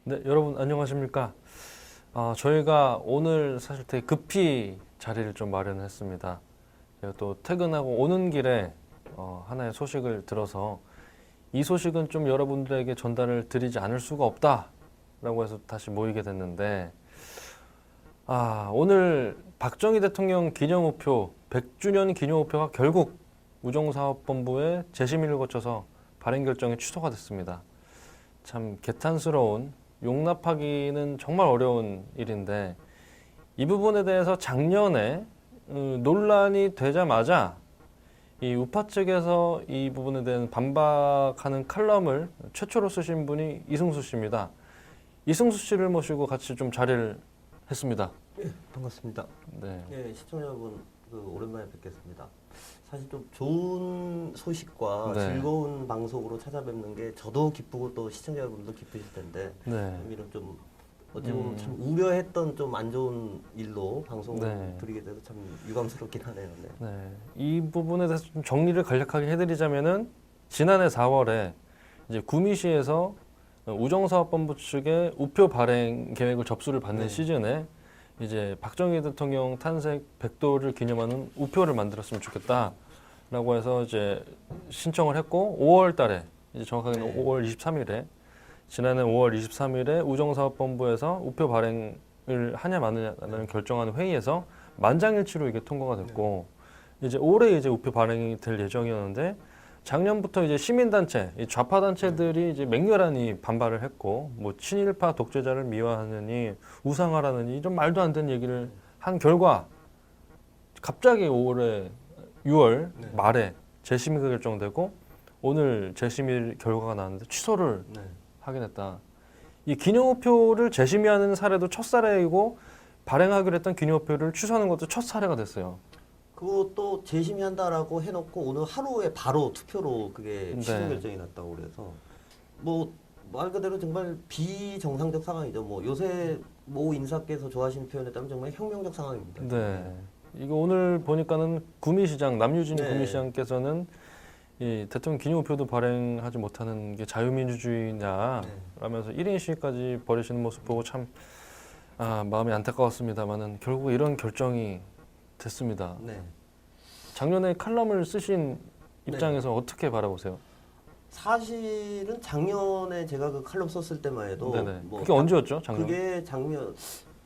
네, 여러분 안녕하십니까? 저희가 오늘 사실 되게 급히 자리를 좀 마련했습니다. 제가 또 퇴근하고 오는 길에 하나의 소식을 들어서 이 소식은 좀 여러분들에게 전달을 드리지 않을 수가 없다라고 해서 다시 모이게 됐는데, 오늘 박정희 대통령 기념우표 100주년 기념우표가 결국 우정사업본부의 재심의를 거쳐서 발행 결정이 취소가 됐습니다. 참 개탄스러운, 용납하기는 정말 어려운 일인데, 이 부분에 대해서 작년에 논란이 되자마자 이 우파 측에서 이 부분에 대한 반박하는 칼럼을 최초로 쓰신 분이 이승수 씨입니다. 이승수 씨를 모시고 같이 좀 자리를 했습니다. 예, 반갑습니다. 네. 예, 시청자 여러분, 오랜만에 뵙겠습니다. 사실 좀 좋은 소식과 네. 즐거운 방송으로 찾아뵙는 게 저도 기쁘고 또 시청자 여러분도 기쁘실 텐데, 네. 이런 좀 어찌 보면 참 우려했던 좀 안 좋은 일로 방송을 네. 드리게 돼서 참 유감스럽긴 하네요. 네. 네. 이 부분에 대해서 좀 정리를 간략하게 해드리자면은, 지난해 4월에 이제 구미시에서 우정사업본부 측의 우표 발행 계획을 접수를 받는 네. 시즌에 이제 박정희 대통령 탄생 100도를 기념하는 우표를 만들었으면 좋겠다라고 해서 이제 신청을 했고, 5월 달에 이제 정확하게는 네. 5월 23일에 지난해 5월 23일에 우정사업본부에서 우표 발행을 하냐 마느냐라는 결정하는 회의에서 만장일치로 이게 통과가 됐고, 이제 올해 이제 우표 발행이 될 예정이었는데, 작년부터 이제 시민단체, 이 좌파단체들이 이제 맹렬하니 반발을 했고, 뭐 친일파 독재자를 미화하느니 우상화라느니 이런 말도 안 되는 얘기를 한 결과, 갑자기 올해 6월 네. 말에 재심의가 결정되고, 오늘 재심의 결과가 나왔는데 취소를 네. 하게 됐다. 이 기념우표를 재심의하는 사례도 첫 사례이고, 발행하기로 했던 기념우표를 취소하는 것도 첫 사례가 됐어요. 그것도 재심의한다라고 해놓고 오늘 하루에 바로 투표로 그게 네. 취소 결정이 났다고 그래서 뭐 말 그대로 정말 비정상적 상황이죠. 뭐 요새 모 인사께서 좋아하시는 표현에 따르면 정말 혁명적 상황입니다. 네. 이거 오늘 보니까는 구미시장, 남유진 네. 구미시장께서는 이 대통령 기념우표도 발행하지 못하는 게 자유민주주의냐 네. 라면서 1인 시위까지 벌이시는 모습 보고 참 마음이 안타까웠습니다만은 결국 이런 결정이 됐습니다. 네. 작년에 칼럼을 쓰신 입장에서 어떻게 바라보세요? 사실은 작년에 제가 그 칼럼 썼을 때만 해도 네네. 뭐 그게 언제였죠? 작년? 그게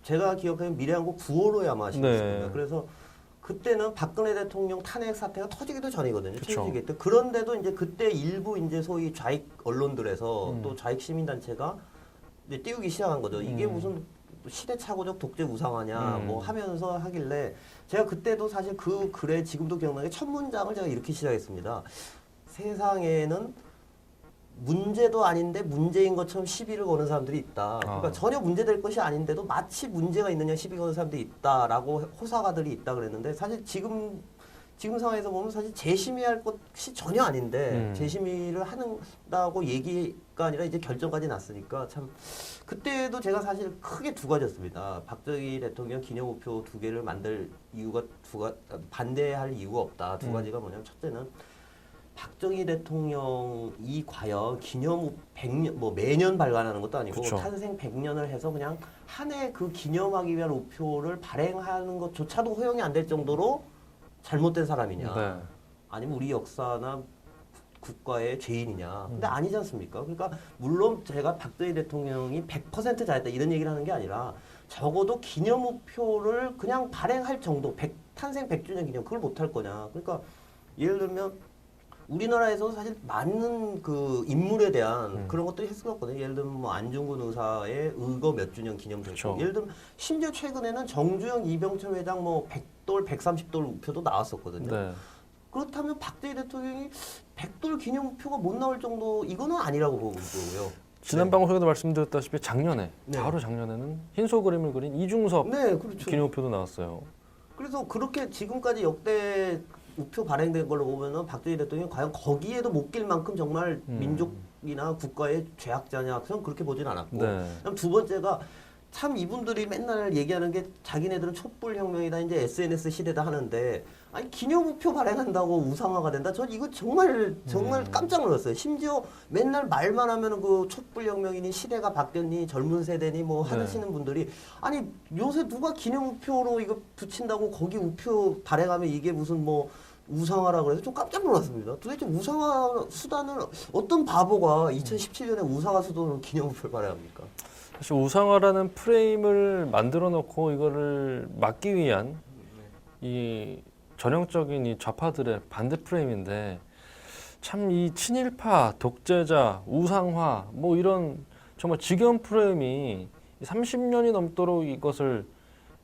제가 기억하는 미래한국 9월호에 아마 하셨습니다. 네. 그래서 그때는 박근혜 대통령 탄핵 사태가 터지기도 전이거든요. 그쵸. 최순실 때. 그런데도 이제 그때 일부 이제 소위 좌익 언론들에서 또 좌익 시민단체가 이제 띄우기 시작한 거죠. 이게 무슨 시대착오적 독재 우상화냐 뭐 하면서 하길래 제가 그때도 사실 그 글에 지금도 기억나게 첫 문장을 제가 이렇게 시작했습니다. 세상에는 문제도 아닌데 문제인 것처럼 시비를 거는 사람들이 있다. 그러니까 전혀 문제될 것이 아닌데도 마치 문제가 있느냐 시비 거는 사람들이 있다라고 호사가들이 있다 그랬는데, 사실 지금 상황에서 보면 사실 재심의할 것이 전혀 아닌데 재심의를 한다고 얘기가 아니라 이제 결정까지 났으니까 참 그때도 제가 사실 크게 두 가지였습니다. 박정희 대통령 기념우표 2개를 만들 이유가 반대할 이유가 없다. 두 가지가 뭐냐면, 첫째는 박정희 대통령이 과연 기념 100년, 뭐 매년 발간하는 것도 아니고 그쵸. 탄생 100년을 해서 그냥 한 해 그 기념하기 위한 우표를 발행하는 것조차도 허용이 안 될 정도로 잘못된 사람이냐, 네. 아니면 우리 역사나 국가의 죄인이냐. 근데 아니지 않습니까? 그러니까 물론 제가 박정희 대통령이 100% 잘했다 이런 얘기를 하는 게 아니라, 적어도 기념우표를 그냥 발행할 정도, 탄생 100주년 기념, 그걸 못할 거냐. 그러니까 예를 들면 우리나라에서 사실 많은 그 인물에 대한 그런 것들이 했었거든요. 예를 들면 뭐 안중근 의사의 의거 몇 주년 기념도 그쵸. 있고, 예를 들면 심지어 최근에는 정주영, 이병철 회장 뭐 100돌, 130돌 우표도 나왔었거든요. 네. 그렇다면 박정희 대통령이 100돌 기념우표가 못 나올 정도, 이거는 아니라고 보고요. 지난 방송에도 말씀드렸다시피 작년에, 네. 바로 작년에는 흰소 그림을 그린 이중섭 네, 그렇죠. 기념우표도 나왔어요. 그래서 그렇게 지금까지 역대 우표 발행된 걸로 보면은 박정희 대통령이 과연 거기에도 못 낄 만큼 정말 민족이나 국가의 죄악자냐, 저는 그렇게 보진 않았고. 네. 그다음 두 번째가 참 이분들이 맨날 얘기하는 게 자기네들은 촛불 혁명이다, 이제 SNS 시대다 하는데, 아니 기념우표 발행한다고 우상화가 된다? 전 이거 정말 깜짝 놀랐어요. 심지어 맨날 말만 하면은 그 촛불혁명이니 시대가 바뀌었니 젊은 세대니 뭐 하시는 분들이 아니 요새 누가 기념우표로 이거 붙인다고 거기 우표 발행하면 이게 무슨 뭐 우상화라고 해서 좀 깜짝 놀랐습니다. 도대체 우상화 수단을 어떤 바보가 2017년에 우상화 수단으로 기념우표를 발행합니까? 사실 우상화라는 프레임을 만들어 놓고 이거를 막기 위한 이 전형적인 이 좌파들의 반대 프레임인데 참 이 친일파, 독재자, 우상화 뭐 이런 정말 지겨운 프레임이 30년이 넘도록 이것을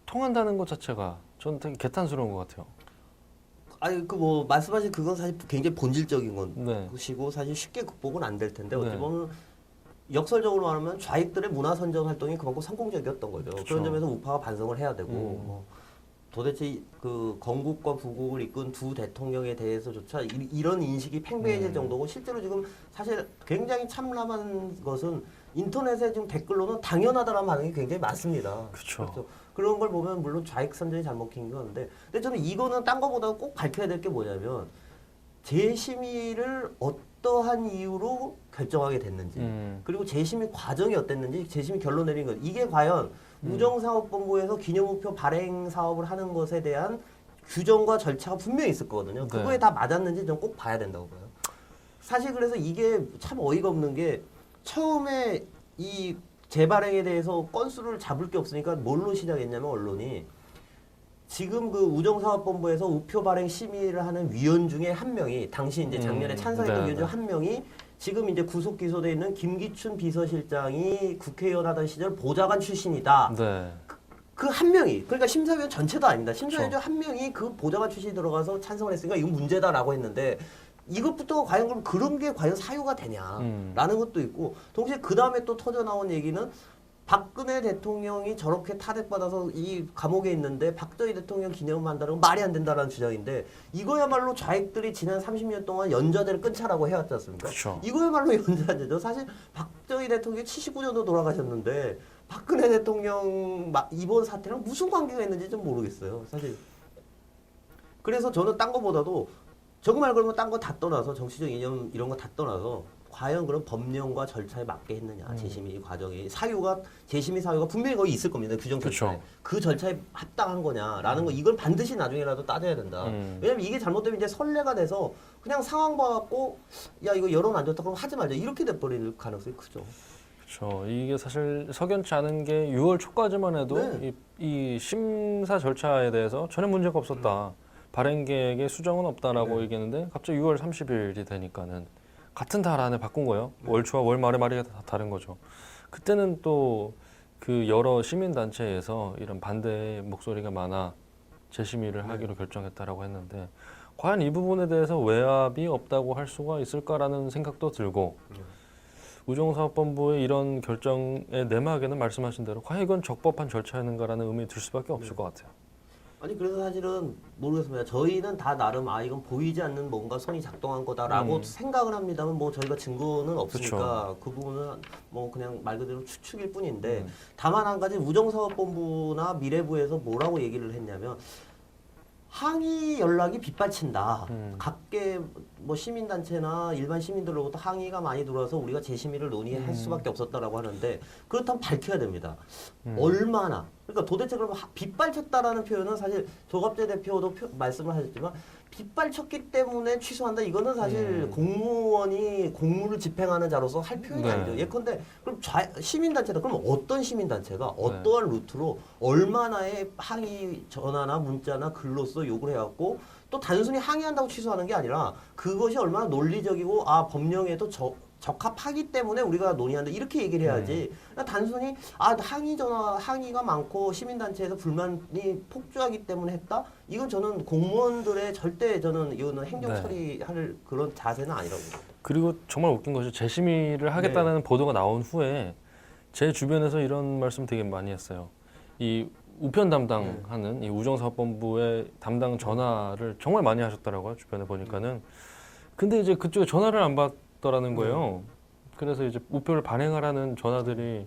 통한다는 것 자체가 저는 되게 개탄스러운 것 같아요. 아니 그 뭐 말씀하신 그건 사실 굉장히 본질적인 네. 것이고 사실 쉽게 극복은 안 될 텐데 어찌 네. 보면 역설적으로 말하면 좌익들의 문화 선전 활동이 그만큼 성공적이었던 거죠. 그쵸. 그런 점에서 우파가 반성을 해야 되고 뭐 도대체 그 건국과 부국을 이끈 두 대통령에 대해서조차 이런 인식이 팽배해질 정도고 실제로 지금 사실 굉장히 참람한 것은 인터넷에 지금 댓글로는 당연하다라는 반응이 굉장히 많습니다. 그렇죠. 그런 걸 보면 물론 좌익 선전이 잘못 낀 건데 근데 저는 이거는 딴 거보다 꼭 밝혀야 될 게 뭐냐면 재심의를 어떠한 이유로 결정하게 됐는지 그리고 재심의 과정이 어땠는지 재심의 결론 내린 것 이게 과연 우정사업본부에서 기념우표 발행 사업을 하는 것에 대한 규정과 절차가 분명히 있을 거거든요. 그거에 네. 다 맞았는지 좀 꼭 봐야 된다고 봐요. 사실 그래서 이게 참 어이가 없는 게 처음에 이 재발행에 대해서 건수를 잡을 게 없으니까 뭘로 시작했냐면 언론이 지금 그 우정사업본부에서 우표 발행 심의를 하는 위원 중에 한 명이 당시 이제 작년에 찬성했던 위원 중 한 명이 지금 이제 구속 기소돼 있는 김기춘 비서실장이 국회의원 하던 시절 보좌관 출신이다. 네. 그 한 명이 그러니까 심사위원 전체도 아닙니다. 심사위원 그렇죠. 중 한 명이 그 보좌관 출신이 들어가서 찬성을 했으니까 이건 문제다라고 했는데 이것부터 과연 그럼 그런 게 과연 사유가 되냐라는 것도 있고 동시에 그 다음에 또 터져 나온 얘기는 박근혜 대통령이 저렇게 타격받아서 이 감옥에 있는데 박정희 대통령 기념한다는 건 말이 안 된다라는 주장인데 이거야말로 좌익들이 지난 30년 동안 연좌제를 끊자라고 해왔지 않습니까? 그쵸. 이거야말로 연좌제죠. 사실 박정희 대통령이 79년도 돌아가셨는데 박근혜 대통령 이번 사태랑 무슨 관계가 있는지 좀 모르겠어요. 사실. 그래서 저는 딴 거보다도 정말 그러면 딴 거 다 떠나서 정치적 이념 이런 거 다 떠나서 과연 그런 법령과 절차에 맞게 했느냐 재심의 과정이 재심의 사유가 분명히 거기 있을 겁니다. 규정 절차에 그쵸. 그 절차에 합당한 거냐라는 거 이걸 반드시 나중에라도 따져야 된다. 왜냐면 이게 잘못되면 이제 선례가 돼서 그냥 상황 봐갖고 야 이거 여론 안 좋다 그럼 하지 말자 이렇게 돼버릴 가능성이 크죠. 그렇죠. 이게 사실 석연치 않은 게 6월 초까지만 해도 네. 이 심사 절차에 대해서 전혀 문제가 없었다. 발행 계획에 수정은 없다라고 네. 얘기했는데 갑자기 6월 30일이 되니까는 같은 달 안에 바꾼 거예요. 월 초와 월 말의 말이 다 다른 거죠. 그때는 또 그 여러 시민 단체에서 이런 반대의 목소리가 많아 재심의를 하기로 결정했다라고 했는데 과연 이 부분에 대해서 외압이 없다고 할 수가 있을까라는 생각도 들고 우정사업본부의 이런 결정의 내막에는 말씀하신 대로 과연 이건 적법한 절차였는가라는 의문이 들 수밖에 없을 것 같아요. 아니 그래서 사실은 모르겠습니다. 저희는 다 나름 이건 보이지 않는 뭔가 손이 작동한 거다라고 생각을 합니다만 뭐 저희가 증거는 없으니까 그 부분은 뭐 그냥 말 그대로 추측일 뿐인데 다만 한 가지 우정사업본부나 미래부에서 뭐라고 얘기를 했냐면 항의 연락이 빗발친다. 각계 뭐 시민단체나 일반 시민들로부터 항의가 많이 들어와서 우리가 재심의를 논의할 수밖에 없었다라고 하는데 그렇다면 밝혀야 됩니다. 얼마나 그러니까 도대체 그럼 빗발쳤다라는 표현은 사실 조갑재 대표도 말씀을 하셨지만 빗발쳤기 때문에 취소한다 이거는 사실 공무원이 공무를 집행하는 자로서 할 표현이 네. 아니죠. 예컨대 그럼 시민단체다. 그럼 어떤 시민단체가 어떠한 루트로 얼마나의 항의 전화나 문자나 글로써 요구를 해왔고 또 단순히 항의한다고 취소하는 게 아니라 그것이 얼마나 논리적이고 법령에도 적합하기 때문에 우리가 논의한다 이렇게 얘기를 해야지 그냥 단순히 항의가 많고 시민단체에서 불만이 폭주하기 때문에 했다 이건 저는 공무원들의 절대 저는 이거는 행정 처리할 그런 자세는 아니라고 봅니다. 그리고 정말 웃긴 것이 재심의를 하겠다는 보도가 나온 후에 제 주변에서 이런 말씀 되게 많이 했어요. 이 우편 담당하는 이 우정사업본부의 담당 전화를 정말 많이 하셨더라고요. 주변에 보니까는. 근데 이제 그쪽에 전화를 안 받더라는 거예요. 그래서 이제 우표를 발행하라는 전화들이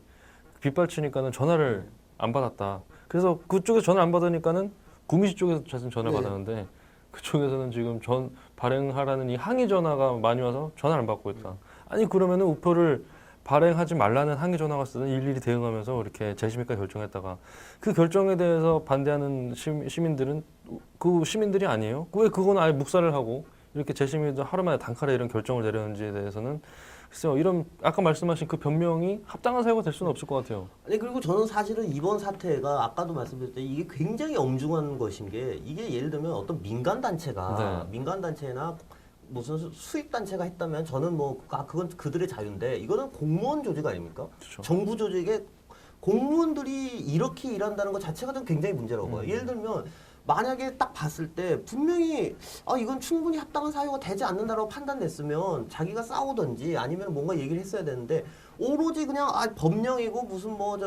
빗발치니까는 전화를 안 받았다. 그래서 그쪽에서 전화를 안 받으니까는 구미시 쪽에서 전화를 받았는데 그쪽에서는 지금 발행하라는 이 항의 전화가 많이 와서 전화를 안 받고 있다. 아니 그러면은 우표를 발행하지 말라는 항의 전화가 왔으면 일일이 대응하면서 이렇게 재심의까지 결정했다가 그 결정에 대해서 반대하는 시민들은 그 시민들이 아니에요. 왜 그건 아예 묵살을 하고 이렇게 재심의도 하루 만에 단칼에 이런 결정을 내렸는지에 대해서는 글쎄요. 이런 아까 말씀하신 그 변명이 합당한 사유가 될 수는 없을 것 같아요. 아니 그리고 저는 사실은 이번 사태가 아까도 말씀드렸듯이 이게 굉장히 엄중한 것인 게 이게 예를 들면 어떤 민간 단체가 민간 단체나 무슨 수익 단체가 했다면 저는 뭐 그건 그들의 자유인데 이거는 공무원 조직 아닙니까? 그렇죠. 정부 조직의 공무원들이 이렇게 일한다는 것 자체가 좀 굉장히 문제라고 봐요. 예를 들면 만약에 딱 봤을 때 분명히 이건 충분히 합당한 사유가 되지 않는다라고 판단됐으면 자기가 싸우든지 아니면 뭔가 얘기를 했어야 되는데 오로지 그냥 법령이고 무슨 뭐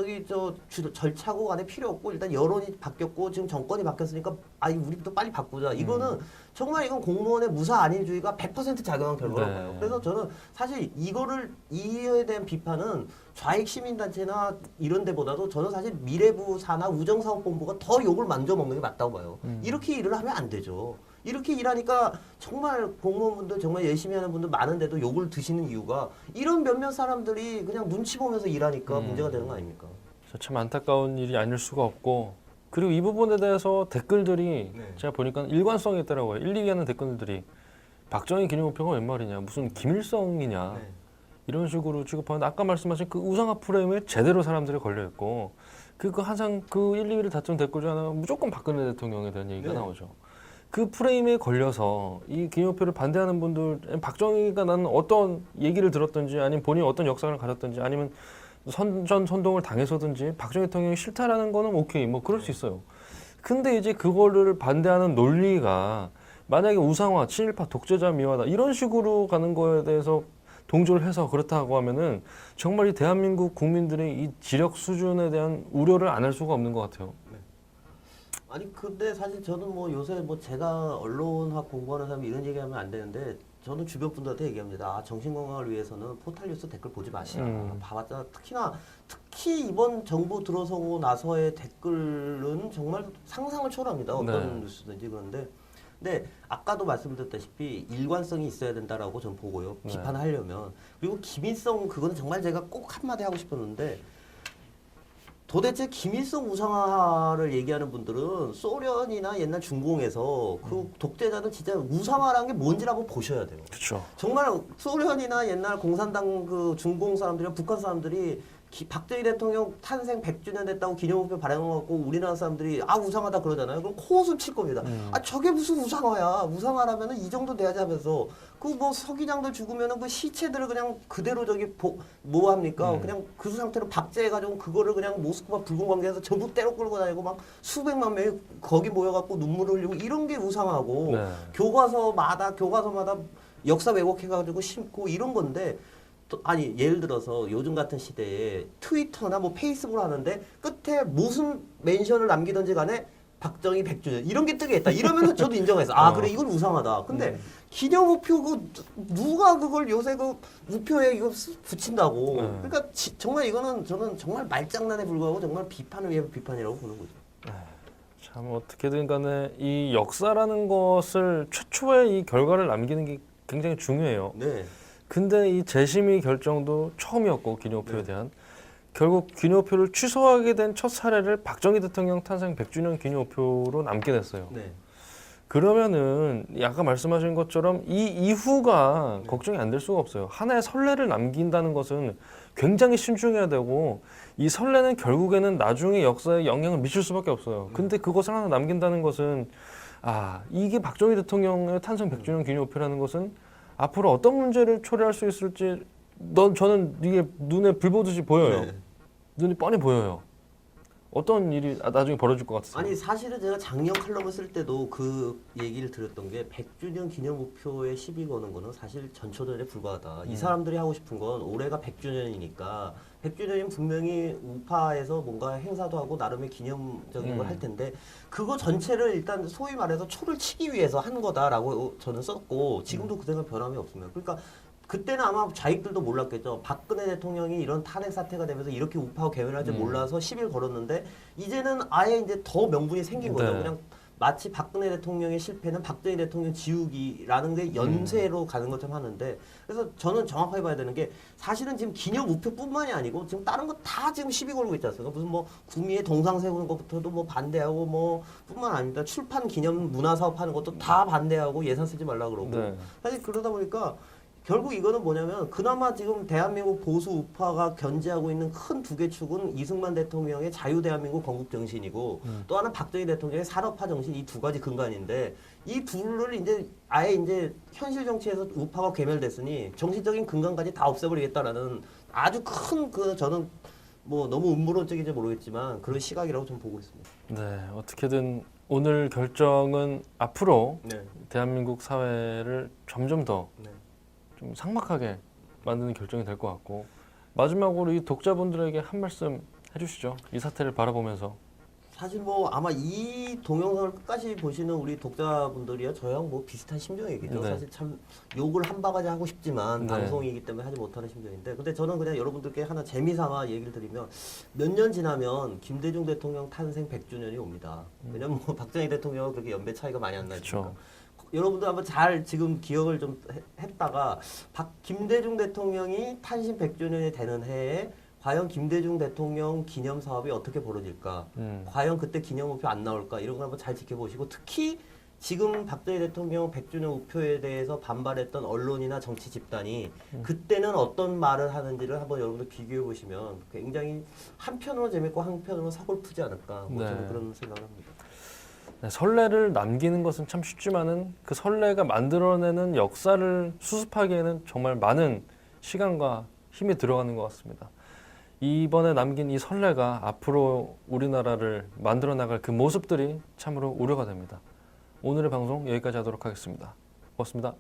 절차고 간에 필요 없고 일단 여론이 바뀌었고 지금 정권이 바뀌었으니까 우리부터 빨리 바꾸자. 이거는 정말 이건 공무원의 무사 안일주의가 100% 작용한 결과라고 봐요. 그래서 저는 사실 이에 대한 비판은 좌익 시민단체나 이런 데보다도 저는 사실 미래부 산하 우정사업본부가 더 욕을 만져 먹는 게 맞다고 봐요. 이렇게 일을 하면 안 되죠. 이렇게 일하니까 정말 공무원분들 정말 열심히 하는 분들 많은데도 욕을 드시는 이유가 이런 몇몇 사람들이 그냥 눈치 보면서 일하니까 문제가 되는 거 아닙니까? 참 안타까운 일이 아닐 수가 없고 그리고 이 부분에 대해서 댓글들이 제가 보니까 일관성이 있더라고요. 1, 2위 하는 댓글들이 박정희 기념우표가 웬 말이냐 무슨 김일성이냐 이런 식으로 취급하는데 아까 말씀하신 그 우상화 프레임에 제대로 사람들이 걸려있고 항상 그 1, 2위를 다툰 댓글 중에 하나가 무조건 박근혜 대통령에 대한 얘기가 나오죠. 그 프레임에 걸려서 이 기념표를 반대하는 분들 박정희가 나는 어떤 얘기를 들었든지 아니면 본인이 어떤 역사를 가졌든지 아니면 선동을 당해서든지 박정희 대통령이 싫다라는 거는 오케이 뭐 그럴 수 있어요. 근데 이제 그거를 반대하는 논리가 만약에 우상화, 친일파, 독재자 미화다 이런 식으로 가는 거에 대해서 동조를 해서 그렇다고 하면은 정말 이 대한민국 국민들의 이 지력 수준에 대한 우려를 안 할 수가 없는 것 같아요. 아니 근데 사실 저는 뭐 요새 뭐 제가 언론학 공부하는 사람이 이런 얘기하면 안 되는데 저는 주변 분들한테 얘기합니다. 정신 건강을 위해서는 포탈뉴스 댓글 보지 마시라. 봐봤자 특히 이번 정부 들어서고 나서의 댓글은 정말 상상을 초월합니다. 어떤 뉴스든지 그런데. 근데 아까도 말씀드렸다시피 일관성이 있어야 된다라고 저는 보고요. 비판하려면. 그리고 김일성 그거는 정말 제가 꼭 한마디 하고 싶었는데 도대체 김일성 우상화를 얘기하는 분들은 소련이나 옛날 중공에서 그 독재자는 진짜 우상화라는 게 뭔지를 한번 보셔야 돼요. 그렇죠. 정말 소련이나 옛날 공산당 그 중공 사람들이나 북한 사람들이 박정희 대통령 탄생 100주년 됐다고 기념우표 발행해갖고 우리나라 사람들이 우상하다 그러잖아요. 그럼 코웃음 칠 겁니다. 저게 무슨 우상화야. 우상화라면은 이 정도 돼야지 하면서 그 뭐 서기장들 죽으면은 그 시체들을 그냥 그대로 뭐 합니까? 그냥 그 상태로 박제해가지고 그거를 그냥 모스크바 붉은광장에서 전부 때로 끌고 다니고 막 수백만 명이 거기 모여갖고 눈물을 흘리고 이런 게 우상하고 교과서마다 역사 왜곡해가지고 심고 이런 건데 예를 들어서 요즘 같은 시대에 트위터나 뭐 페이스북을 하는데 끝에 무슨 멘션을 남기든지 간에 박정희 100주년 이런 게 뜨겠다. 이러면 저도 인정해서 그래 이건 우상하다. 근데 기념우표 누가 그걸 요새 그 우표에 이거 붙인다고. 그러니까 정말 이거는 저는 정말 말장난에 불과하고 정말 비판을 위해 비판이라고 보는 거죠. 참 어떻게든 간에 이 역사라는 것을 최초의 이 결과를 남기는 게 굉장히 중요해요. 네. 근데 이 재심의 결정도 처음이었고 기념우표에 대한 결국 기념우표를 취소하게 된 첫 사례를 박정희 대통령 탄생 100주년 기념우표로 남게 됐어요. 그러면은 아까 말씀하신 것처럼 이 이후가 걱정이 안 될 수가 없어요. 하나의 선례를 남긴다는 것은 굉장히 신중해야 되고 이 선례는 결국에는 나중에 역사에 영향을 미칠 수밖에 없어요. 근데 그것을 하나 남긴다는 것은 이게 박정희 대통령의 탄생 100주년 기념우표라는 것은 앞으로 어떤 문제를 초래할 수 있을지 저는 이게 눈에 불 보듯이 보여요. 눈이 뻔히 보여요. 어떤 일이 나중에 벌어질 것 같으세요? 아니 사실은 제가 작년 칼럼을 쓸 때도 그 얘기를 드렸던 게 100주년 기념우표에 시비 거는 거는 사실 전초전에 불과하다. 이 사람들이 하고 싶은 건 올해가 100주년이니까 100주년이면 분명히 우파에서 뭔가 행사도 하고 나름의 기념적인 걸 할 텐데 그거 전체를 일단 소위 말해서 초를 치기 위해서 한 거다라고 저는 썼고 지금도 그 생각 변함이 없습니다. 그러니까 그때는 아마 좌익들도 몰랐겠죠. 박근혜 대통령이 이런 탄핵 사태가 되면서 이렇게 우파와 개변할 줄 몰라서 시비를 걸었는데 이제는 아예 이제 더 명분이 생긴 거죠. 그냥 마치 박근혜 대통령의 실패는 박정희 대통령 지우기라는 게 연쇄로 가는 것처럼 하는데 그래서 저는 정확하게 봐야 되는 게 사실은 지금 기념 우표뿐만이 아니고 지금 다른 거 다 지금 시비 걸고 있지 않습니까? 무슨 뭐 구미에 동상 세우는 것부터도 뭐 반대하고 뭐 뿐만 아닙니다. 출판 기념 문화 사업 하는 것도 다 반대하고 예산 쓰지 말라 그러고 네. 사실 그러다 보니까 결국 이거는 뭐냐면 그나마 지금 대한민국 보수 우파가 견제하고 있는 큰 두 개 축은 이승만 대통령의 자유 대한민국 건국 정신이고 또 하나 박정희 대통령의 산업화 정신 이 두 가지 근간인데 이 둘을 이제 아예 이제 현실 정치에서 우파가 괴멸됐으니 정신적인 근간까지 다 없애버리겠다라는 아주 큰 그 저는 뭐 너무 음모론적인지 모르겠지만 그런 시각이라고 좀 보고 있습니다. 네, 어떻게든 오늘 결정은 앞으로 네. 대한민국 사회를 점점 더 네. 좀 삭막하게 만드는 결정이 될 것 같고 마지막으로 이 독자분들에게 한 말씀 해주시죠. 이 사태를 바라보면서. 사실 뭐 아마 이 동영상을 끝까지 보시는 우리 독자분들이야 저랑 뭐 비슷한 심정이겠죠. 네. 사실 참 욕을 한 바가지 하고 싶지만 네. 방송이기 때문에 하지 못하는 심정인데 근데 저는 그냥 여러분들께 하나 재미삼아 얘기를 드리면 몇 년 지나면 김대중 대통령 탄생 100주년이 옵니다. 왜냐면 뭐 박정희 대통령은 그렇게 연배 차이가 많이 안 나니까. 그렇죠. 여러분들 한번 잘 지금 기억을 좀 했다가 김대중 대통령이 탄신 100주년이 되는 해에 과연 김대중 대통령 기념 사업이 어떻게 벌어질까? 과연 그때 기념 우표 안 나올까? 이런 걸 한번 잘 지켜보시고 특히 지금 박정희 대통령 100주년 우표에 대해서 반발했던 언론이나 정치 집단이 그때는 어떤 말을 하는지를 한번 여러분들 비교해 보시면 굉장히 한편으로 재밌고 한편으로 서글프지 않을까? 뭐 네. 저는 그런 생각을 합니다. 네, 선례를 남기는 것은 참 쉽지만은 그 선례가 만들어내는 역사를 수습하기에는 정말 많은 시간과 힘이 들어가는 것 같습니다. 이번에 남긴 이 선례가 앞으로 우리나라를 만들어 나갈 그 모습들이 참으로 우려가 됩니다. 오늘의 방송 여기까지 하도록 하겠습니다. 고맙습니다.